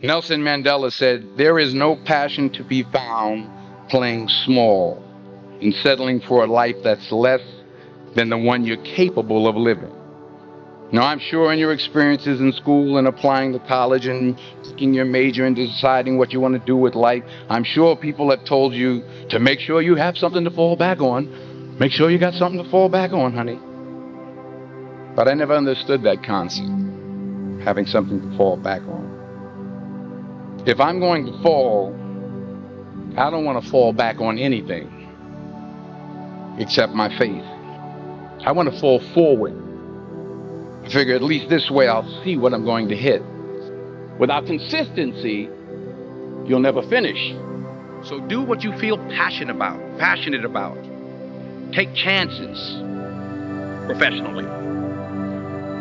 Nelson Mandela said, "There is no passion to be found playing small and settling for a life that's less than the one you're capable of living." Now, I'm sure in your experiences in school and applying to college and picking your major and deciding what you want to do with life, I'm sure people have told you to make sure you have something to fall back on. Make sure you got something to fall back on, honey. But I never understood that concept, having something to fall back on. If I'm going to fall, I don't want to fall back on anything except my faith. I want to fall forward. I figure at least this way I'll see what I'm going to hit. Without consistency, you'll never finish. So do what you feel passionate about. Take chances professionally.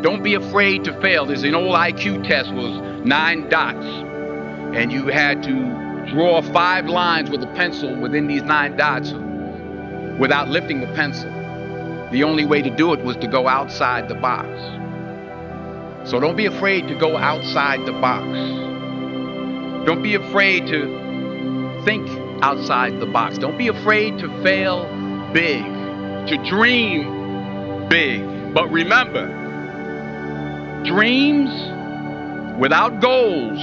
Don't be afraid to fail. There's an old IQ test, was 9 dots, and you had to draw 5 lines with a pencil within these 9 dots without lifting the pencil. The only way to do it was to go outside the box. So don't be afraid to go outside the box. Don't be afraid to think outside the box. Don't be afraid to fail big, to dream big. But remember, dreams without goals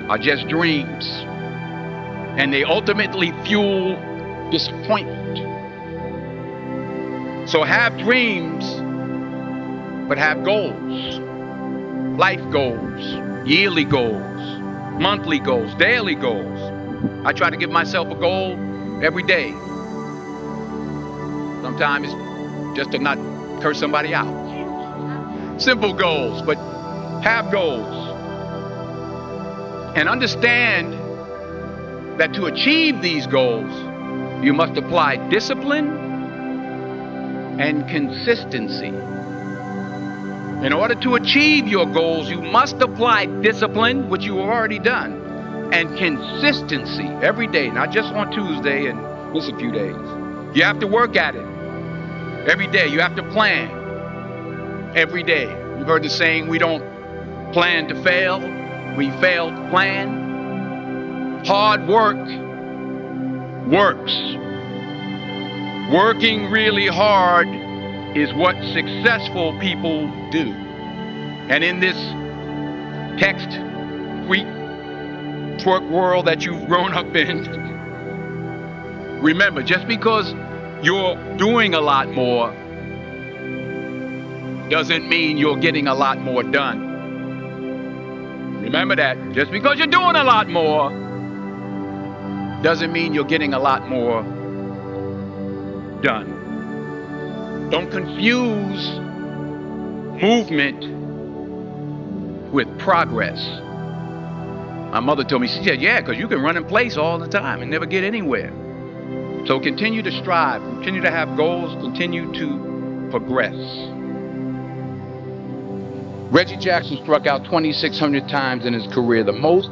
are just dreams, and they ultimately fuel disappointment. So have dreams, but have goals. Life goals, yearly goals, monthly goals, daily goals. I try to give myself a goal every day. Sometimes it's just to not curse somebody out. Simple goals, but have goals. And understand that to achieve these goals, you must apply discipline and consistency. In order to achieve your goals, you must apply discipline, which you have already done, and consistency every day, not just on Tuesday and miss a few days. You have to work at it every day. You have to plan every day. You've heard the saying, we don't plan to fail, we fail to plan. Hard work works. Working really hard is what successful people do. And in this text tweet twerk world that you've grown up in, remember, just because you're doing a lot more doesn't mean you're getting a lot more done. Remember that. Just because you're doing a lot more doesn't mean you're getting a lot more done. Don't confuse movement with progress. My mother told me, she said, yeah, because you can run in place all the time and never get anywhere. So continue to strive, continue to have goals, continue to progress. Reggie Jackson struck out 2,600 times in his career, the most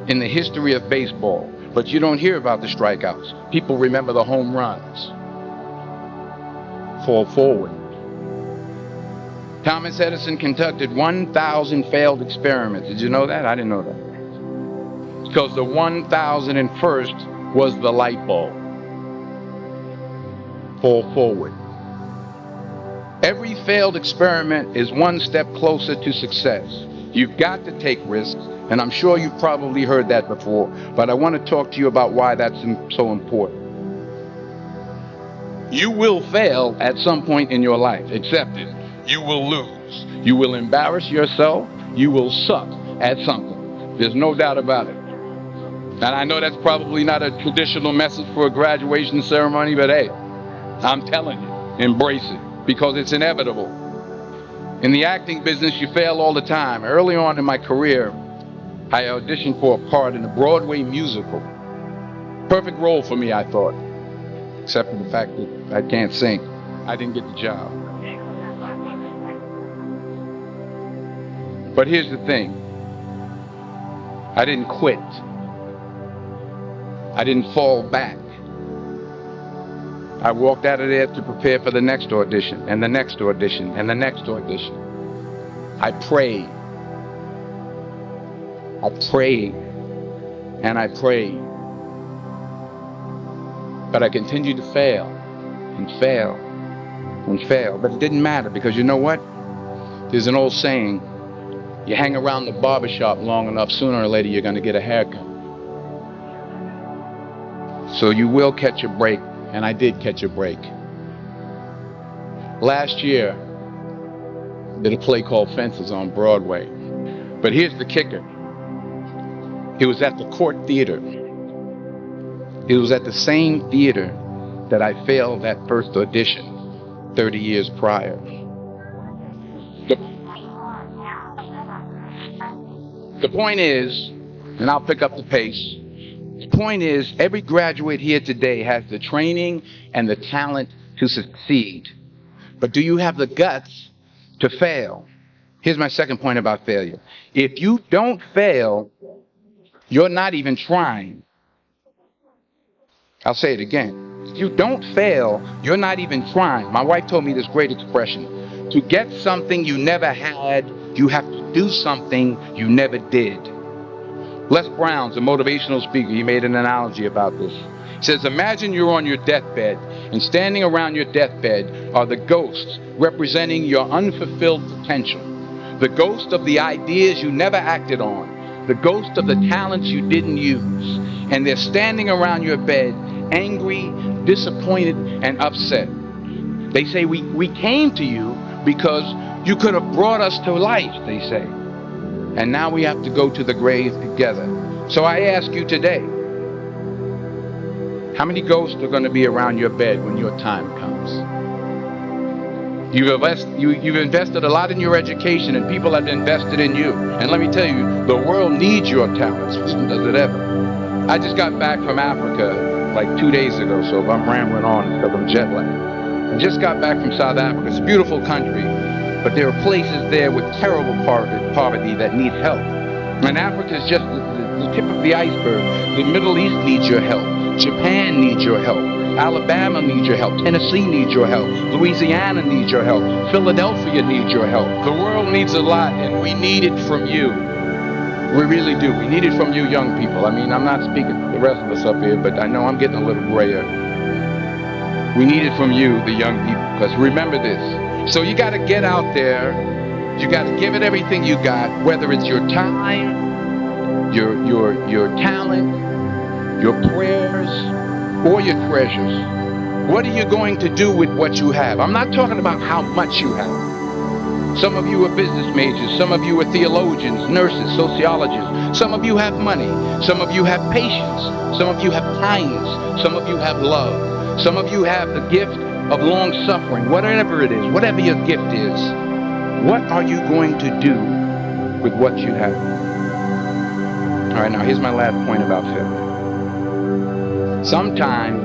in the history of baseball. But you don't hear about the strikeouts. People remember the home runs. Fall forward. Thomas Edison conducted 1,000 failed experiments. Did you know that? I didn't know that. Because the 1,001st was the light bulb. Fall forward. Every failed experiment is one step closer to success. You've got to take risks, and I'm sure you've probably heard that before, but I want to talk to you about why that's so important. You will fail at some point in your life. Accept it. You will lose. You will embarrass yourself. You will suck at something. There's no doubt about it. And I know that's probably not a traditional message for a graduation ceremony, but hey, I'm telling you, embrace it, because it's inevitable. In the acting business, you fail all the time. Early on in my career, I auditioned for a part in a Broadway musical. Perfect role for me, I thought. Except for the fact that I can't sing. I didn't get the job. But here's the thing. I didn't quit. I didn't fall back. I walked out of there to prepare for the next audition, and the next audition, and the next audition. I prayed. I prayed and I prayed, but I continued to fail and fail and fail. But it didn't matter, because you know what? There's an old saying, you hang around the barbershop long enough, sooner or later you're going to get a haircut. So you will catch a break, and I did catch a break. Last year, I did a play called Fences on Broadway. But here's the kicker. It was at the Court Theater. It was at the same theater that I failed that first audition 30 years prior. The point is, and I'll pick up the pace, the point is, every graduate here today has the training and the talent to succeed. But do you have the guts to fail? Here's my second point about failure. If you don't fail, you're not even trying. I'll say it again. If you don't fail, you're not even trying. My wife told me this great expression. To get something you never had, you have to do something you never did. Les Brown's a motivational speaker. He made an analogy about this. He says, imagine you're on your deathbed, and standing around your deathbed are the ghosts representing your unfulfilled potential. The ghost of the ideas you never acted on. The ghost of the talents you didn't use. And they're standing around your bed, angry, disappointed, and upset. They say, we came to you because you could have brought us to life, they say. And now we have to go to the grave together. So I ask you today, how many ghosts are going to be around your bed when your time comes? You've invested a lot in your education, and people have invested in you. And let me tell you, the world needs your talents. Does it ever? I just got back from Africa like 2 days ago, so if I'm rambling on, it's because I'm jet lagged. I just got back from South Africa. It's a beautiful country, but there are places there with terrible poverty that need help. And Africa is just the tip of the iceberg. The Middle East needs your help. Japan needs your help. Alabama needs your help. Tennessee needs your help. Louisiana needs your help. Philadelphia needs your help. The world needs a lot, and we need it from you. We really do. We need it from you young people. I mean, I'm not speaking for the rest of us up here, but I know I'm getting a little grayer. We need it from you, the young people, because remember this. So you got to get out there. You got to give it everything you got, whether it's your time, your talent, your prayers, or your treasures. What are you going to do with what you have? I'm not talking about how much you have. Some of you are business majors. Some of you are theologians, nurses, sociologists. Some of you have money. Some of you have patience. Some of you have kindness. Some of you have love. Some of you have the gift of long suffering. Whatever it is, whatever your gift is, what are you going to do with what you have? All right, now here's my last point about failure. Sometimes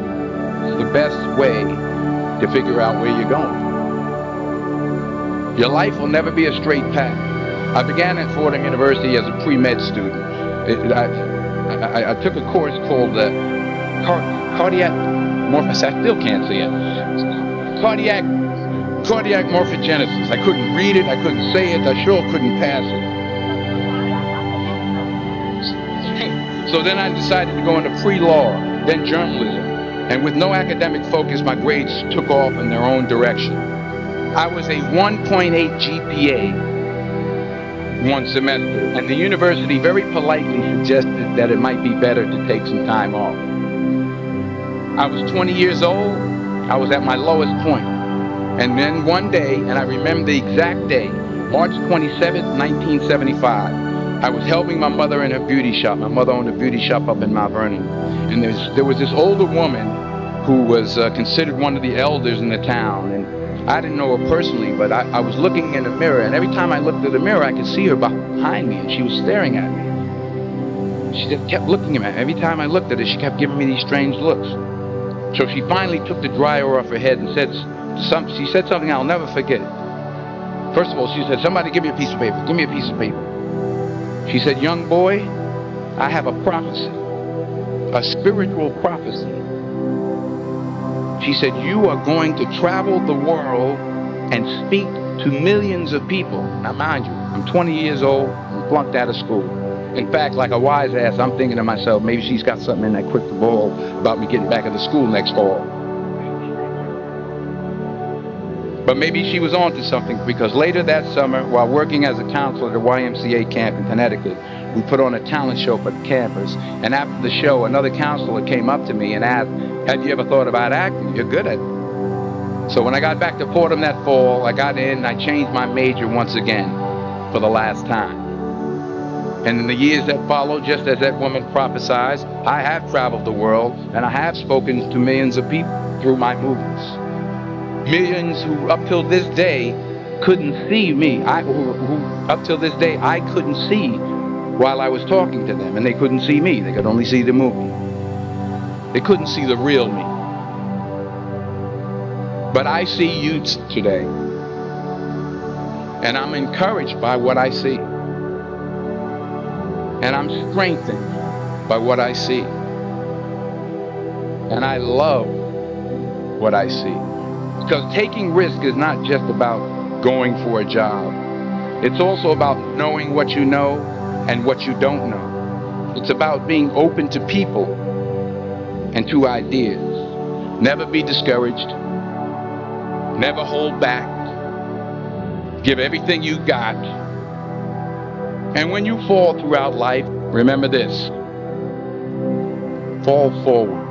it's the best way to figure out where you're going. Your life will never be a straight path. I began at Fordham University as a pre-med student. I took a course called cardiac morphogenesis. I still can't say it. Cardiac morphogenesis. I couldn't read it. I couldn't say it. I sure couldn't pass it. So then I decided to go into pre-law, then journalism. And with no academic focus, my grades took off in their own direction. I was a 1.8 GPA one semester, and the university very politely suggested that it might be better to take some time off. I was 20 years old. I was at my lowest point. And then one day, and I remember the exact day, March 27th, 1975, I was helping my mother in her beauty shop. My mother owned a beauty shop up in Mount Vernon. And there was this older woman who was considered one of the elders in the town. And I didn't know her personally, but I was looking in the mirror. And every time I looked at the mirror, I could see her behind me. And she was staring at me. She just kept looking at me. Every time I looked at her, she kept giving me these strange looks. So she finally took the dryer off her head and she said something I'll never forget. First of all, she said, somebody give me a piece of paper. Give me a piece of paper. She said, young boy, I have a prophecy, a spiritual prophecy. She said, you are going to travel the world and speak to millions of people. Now mind you, I'm 20 years old and flunked out of school. In fact, like a wise ass, I'm thinking to myself, maybe she's got something in that crystal ball about me getting back into school next fall. But maybe she was onto something, because later that summer, while working as a counselor at a YMCA camp in Connecticut, we put on a talent show for the campers. And after the show, another counselor came up to me and asked, "Have you ever thought about acting? You're good at it." So when I got back to Fordham that fall, I got in and I changed my major once again for the last time. And in the years that followed, just as that woman prophesied, I have traveled the world and I have spoken to millions of people through my movies. Millions who up till this day couldn't see me. Who up till this day I couldn't see while I was talking to them, and they couldn't see me. They could only see the movie. They couldn't see the real me. But I see you today, and I'm encouraged by what I see. And I'm strengthened by what I see. And I love what I see. Because taking risk is not just about going for a job. It's also about knowing what you know and what you don't know. It's about being open to people and to ideas. Never be discouraged. Never hold back. Give everything you got. And when you fall throughout life, remember this: fall forward.